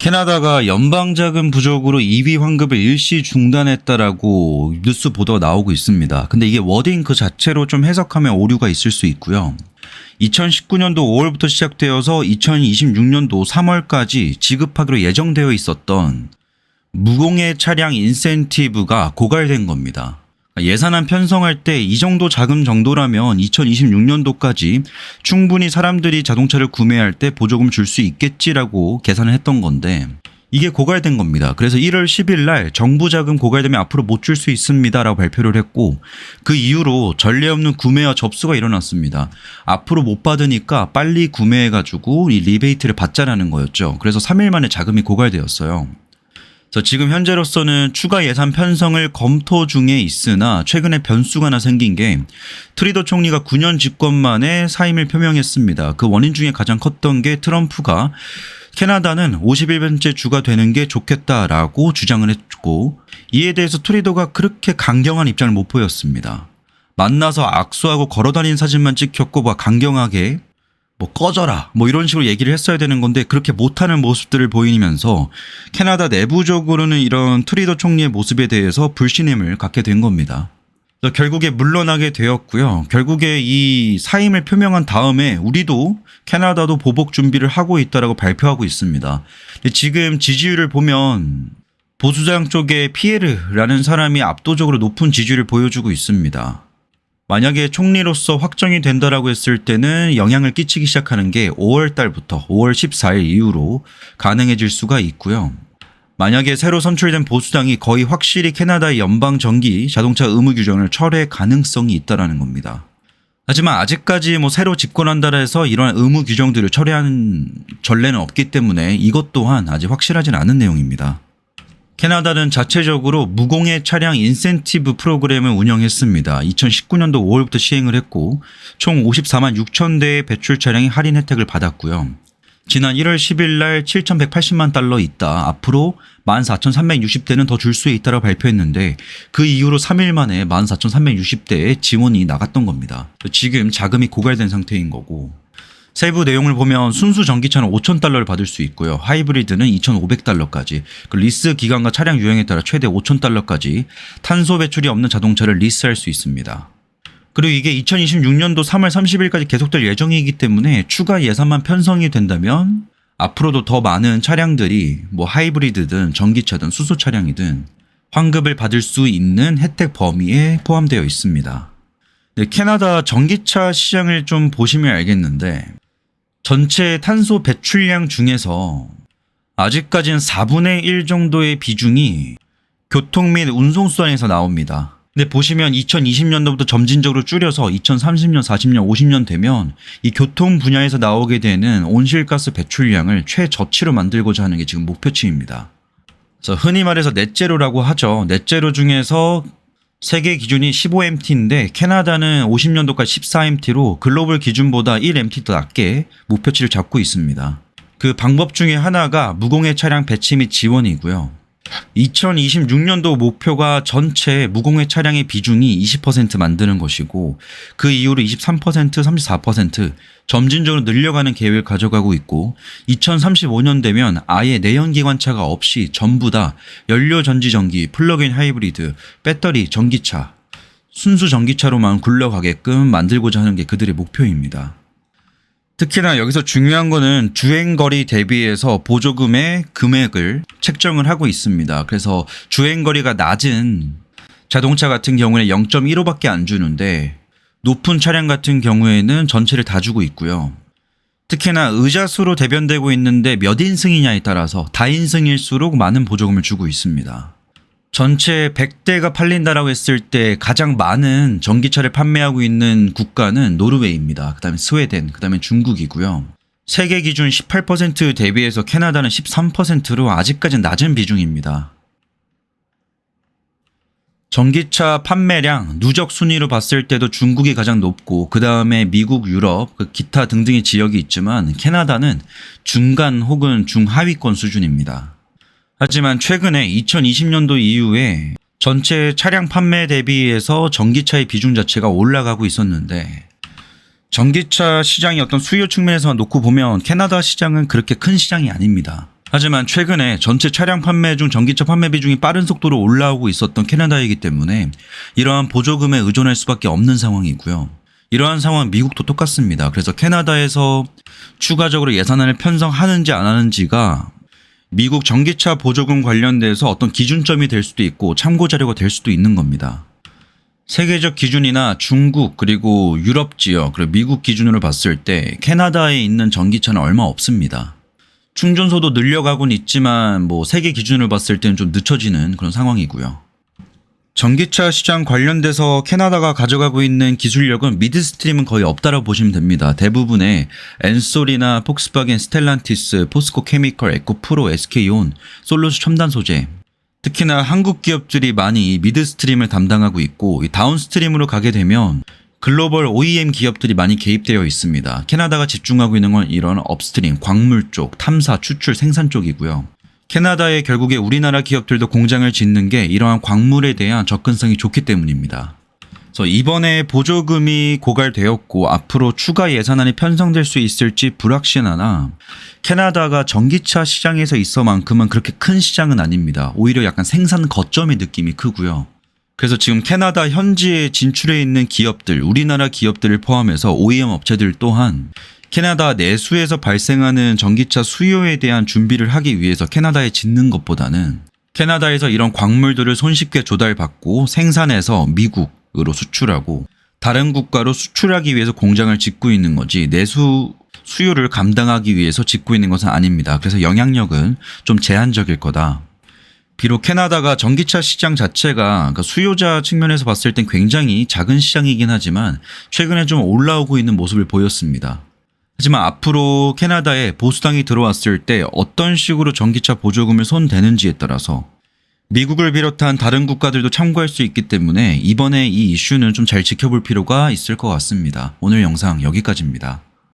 캐나다가 연방자금 부족으로 EV 환급을 일시 중단했다라고 뉴스 보도가 나오고 있습니다. 근데 이게 워딩 그 자체로 좀 해석하면 오류가 있을 수 있고요. 2019년도 5월부터 시작되어서 2026년도 3월까지 지급하기로 예정되어 있었던 무공해 차량 인센티브가 고갈된 겁니다. 예산안 편성할 때 이 정도 자금 정도라면 2026년도까지 충분히 사람들이 자동차를 구매할 때 보조금 줄 수 있겠지라고 계산을 했던 건데 이게 고갈된 겁니다. 그래서 1월 10일 날 정부 자금 고갈되면 앞으로 못 줄 수 있습니다 라고 발표를 했고 그 이후로 전례 없는 구매와 접수가 일어났습니다. 앞으로 못 받으니까 빨리 구매해가지고 이 리베이트를 받자라는 거였죠. 그래서 3일 만에 자금이 고갈되었어요. 그래서 지금 현재로서는 추가 예산 편성을 검토 중에 있으나 최근에 변수가 하나 생긴 게 트루도 총리가 9년 집권 만에 사임을 표명했습니다. 그 원인 중에 가장 컸던 게 트럼프가 캐나다는 51번째 주가 되는 게 좋겠다라고 주장을 했고 이에 대해서 트루도가 그렇게 강경한 입장을 못 보였습니다. 만나서 악수하고 걸어다니는 사진만 찍혔고 강경하게 꺼져라 이런 식으로 얘기를 했어야 되는 건데 그렇게 못하는 모습들을 보이면서 캐나다 내부적으로는 이런 트루도 총리의 모습에 대해서 불신임을 갖게 된 겁니다. 그래서 결국에 물러나게 되었고요. 결국에 이 사임을 표명한 다음에 우리도 캐나다도 보복 준비를 하고 있다라고 발표하고 있습니다. 근데 지금 지지율을 보면 보수당 쪽에 피에르라는 사람이 압도적으로 높은 지지율을 보여주고 있습니다. 만약에 총리로서 확정이 된다라고 했을 때는 영향을 끼치기 시작하는 게 5월 달부터 5월 14일 이후로 가능해질 수가 있고요. 만약에 새로 선출된 보수당이 거의 확실히 캐나다의 연방 정기 자동차 의무 규정을 철회할 가능성이 있다라는 겁니다. 하지만 아직까지 새로 집권한다라 해서 이러한 의무 규정들을 철회하는 전례는 없기 때문에 이것 또한 아직 확실하진 않은 내용입니다. 캐나다는 자체적으로 무공해 차량 인센티브 프로그램을 운영했습니다. 2019년도 5월부터 시행을 했고 총 54만 6천 대의 배출 차량이 할인 혜택을 받았고요. 지난 1월 10일 날 7,180만 달러 있다. 앞으로 14,360대는 더 줄 수 있다고 발표했는데 그 이후로 3일 만에 14,360대의 지원이 나갔던 겁니다. 지금 자금이 고갈된 상태인 거고 세부 내용을 보면 순수 전기차는 5,000달러를 받을 수 있고요. 하이브리드는 2,500달러까지, 리스 기간과 차량 유형에 따라 최대 5,000달러까지 탄소 배출이 없는 자동차를 리스할 수 있습니다. 그리고 이게 2026년도 3월 30일까지 계속될 예정이기 때문에 추가 예산만 편성이 된다면 앞으로도 더 많은 차량들이 하이브리드든 전기차든 수소 차량이든 환급을 받을 수 있는 혜택 범위에 포함되어 있습니다. 캐나다 전기차 시장을 좀 보시면 알겠는데 전체 탄소 배출량 중에서 아직까지는 4분의 1 정도의 비중이 교통 및 운송수단에서 나옵니다. 근데 보시면 2020년도부터 점진적으로 줄여서 2030년, 40년, 50년 되면 이 교통 분야에서 나오게 되는 온실가스 배출량을 최저치로 만들고자 하는 게 지금 목표치입니다. 그래서 흔히 말해서 넷제로라고 하죠. 넷제로 중에서 세계 기준이 15MT인데 캐나다는 50년도까지 14MT로 글로벌 기준보다 1MT 더 낮게 목표치를 잡고 있습니다. 그 방법 중에 하나가 무공해 차량 배치 및 지원이고요. 2026년도 목표가 전체 무공해 차량의 비중이 20% 만드는 것이고 그 이후로 23%, 34% 점진적으로 늘려가는 계획을 가져가고 있고 2035년 되면 아예 내연기관차가 없이 전부 다 연료전지전기, 플러그인 하이브리드, 배터리, 전기차, 순수 전기차로만 굴러가게끔 만들고자 하는 게 그들의 목표입니다. 특히나 여기서 중요한 거는 주행거리 대비해서 보조금의 금액을 책정을 하고 있습니다. 그래서 주행거리가 낮은 자동차 같은 경우는 0.15밖에 안 주는데 높은 차량 같은 경우에는 전체를 다 주고 있고요. 특히나 의자수로 대변되고 있는데 몇 인승이냐에 따라서 다인승일수록 많은 보조금을 주고 있습니다. 전체 100대가 팔린다라고 했을 때 가장 많은 전기차를 판매하고 있는 국가는 노르웨이입니다. 그 다음에 스웨덴, 그 다음에 중국이고요. 세계 기준 18% 대비해서 캐나다는 13%로 아직까지는 낮은 비중입니다. 전기차 판매량 누적 순위로 봤을 때도 중국이 가장 높고 그 다음에 미국, 유럽, 기타 등등의 지역이 있지만 캐나다는 중간 혹은 중하위권 수준입니다. 하지만 최근에 2020년도 이후에 전체 차량 판매 대비해서 전기차의 비중 자체가 올라가고 있었는데 전기차 시장이 어떤 수요 측면에서 놓고 보면 캐나다 시장은 그렇게 큰 시장이 아닙니다. 하지만 최근에 전체 차량 판매 중 전기차 판매 비중이 빠른 속도로 올라오고 있었던 캐나다이기 때문에 이러한 보조금에 의존할 수밖에 없는 상황이고요. 이러한 상황은 미국도 똑같습니다. 그래서 캐나다에서 추가적으로 예산안을 편성하는지 안 하는지가 미국 전기차 보조금 관련돼서 어떤 기준점이 될 수도 있고 참고 자료가 될 수도 있는 겁니다. 세계적 기준이나 중국 그리고 유럽 지역 그리고 미국 기준으로 봤을 때 캐나다에 있는 전기차는 얼마 없습니다. 충전소도 늘려가곤 있지만 세계 기준으로 봤을 때는 좀 늦춰지는 그런 상황이고요. 전기차 시장 관련돼서 캐나다가 가져가고 있는 기술력은 미드스트림은 거의 없다라고 보시면 됩니다. 대부분의 엔솔이나 폭스바겐 스텔란티스, 포스코 케미컬, 에코프로, SK온, 솔루스 첨단 소재 특히나 한국 기업들이 많이 이 미드스트림을 담당하고 있고 이 다운스트림으로 가게 되면 글로벌 OEM 기업들이 많이 개입되어 있습니다. 캐나다가 집중하고 있는 건 이런 업스트림, 광물 쪽, 탐사, 추출, 생산 쪽이고요. 캐나다에 결국에 우리나라 기업들도 공장을 짓는 게 이러한 광물에 대한 접근성이 좋기 때문입니다. 그래서 이번에 보조금이 고갈되었고 앞으로 추가 예산안이 편성될 수 있을지 불확실하나 캐나다가 전기차 시장에서 있어만큼은 그렇게 큰 시장은 아닙니다. 오히려 약간 생산 거점의 느낌이 크고요. 그래서 지금 캐나다 현지에 진출해 있는 기업들, 우리나라 기업들을 포함해서 OEM 업체들 또한 캐나다 내수에서 발생하는 전기차 수요에 대한 준비를 하기 위해서 캐나다에 짓는 것보다는 캐나다에서 이런 광물들을 손쉽게 조달받고 생산해서 미국으로 수출하고 다른 국가로 수출하기 위해서 공장을 짓고 있는 거지 내수 수요를 감당하기 위해서 짓고 있는 것은 아닙니다. 그래서 영향력은 좀 제한적일 거다. 비록 캐나다가 전기차 시장 자체가 수요자 측면에서 봤을 땐 굉장히 작은 시장이긴 하지만 최근에 좀 올라오고 있는 모습을 보였습니다. 하지만 앞으로 캐나다에 보수당이 들어왔을 때 어떤 식으로 전기차 보조금을 손대는지에 따라서 미국을 비롯한 다른 국가들도 참고할 수 있기 때문에 이번에 이 이슈는 좀 잘 지켜볼 필요가 있을 것 같습니다. 오늘 영상 여기까지입니다.